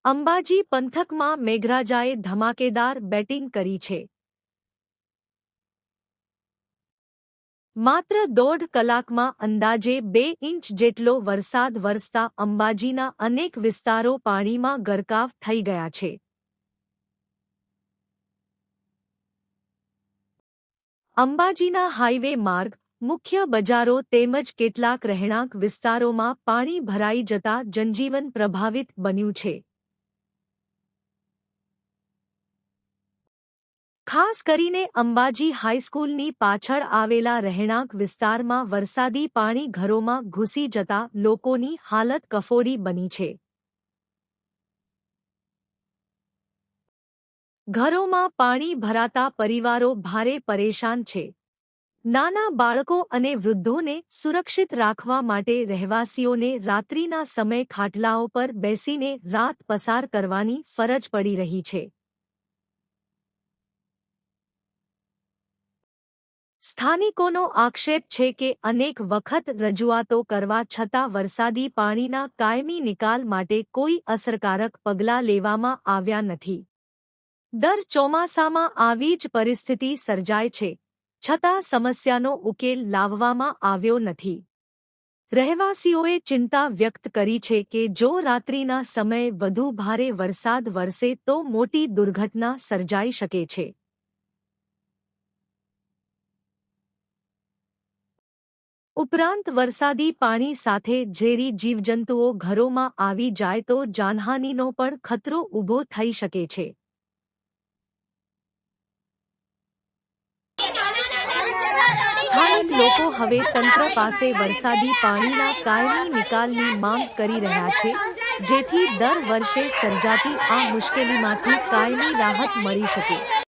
અંબાજી પંથકમાં મેઘરાજાએ ધમાકેદાર બેટિંગ કરી છે. માત્ર 1.5 કલાકમાં અંદાજે 2 ઇંચ જેટલો વરસાદ વરસતા અંબાજીના અનેક વિસ્તારો પાણીમાં ગરકાવ થઈ ગયા છે. અંબાજીના હાઈવે માર્ગ, મુખ્ય બજારો તેમજ કેટલાક રહેણાંક વિસ્તારોમાં પાણી ભરાઈ જતા જનજીવન પ્રભાવિત બન્યું છે. ખાસ કરીને અંબાજી હાઈસ્કૂલની પાછળ આવેલા રહેણાંક વિસ્તારમાં વરસાદી પાણી ઘરોમાં ઘૂસી જતા લોકોની હાલત કફોડી બની છે. ઘરોમાં પાણી ભરાતા પરિવારો ભારે પરેશાન છે. નાના બાળકો અને વૃદ્ધોને સુરક્ષિત રાખવા માટે રહેવાસીઓને રાત્રિના સમય ખાટલાઓ પર બેસીને રાત પસાર કરવાની ફરજ પડી રહી છે. સ્થાનિકોનો આક્ષેપ છે કે અનેક વખત રજૂઆતો કરવા છતાં વરસાદી પાણીના કાયમી નિકાલ માટે કોઈ અસરકારક પગલાં લેવામાં આવ્યા નથી. દર ચોમાસામાં આવી જ પરિસ્થિતિ સર્જાય છે, છતાં સમસ્યાનો ઉકેલ લાવવામાં આવ્યો નથી. રહેવાસીઓએ ચિંતા વ્યક્ત કરી છે કે જો રાત્રિના સમયે વધુ ભારે વરસાદ વરસે તો મોટી દુર્ઘટના સર્જાઈ શકે છે. ઉપરાંત વરસાદી પાણી સાથે ઝેરી જીવજંતુઓ ઘરોમાં આવી જાય તો જાનહાનિનો પણ ખતરો ઊભો થઈ શકે છે. સ્થાનિક લોકો હવે તંત્ર પાસે વરસાદી પાણીના કાયમી નિકાલની માંગ કરી રહ્યા છે, જેથી દર વર્ષે સર્જાતી આ મુશ્કેલીમાંથી કાયમી રાહત મળી શકે.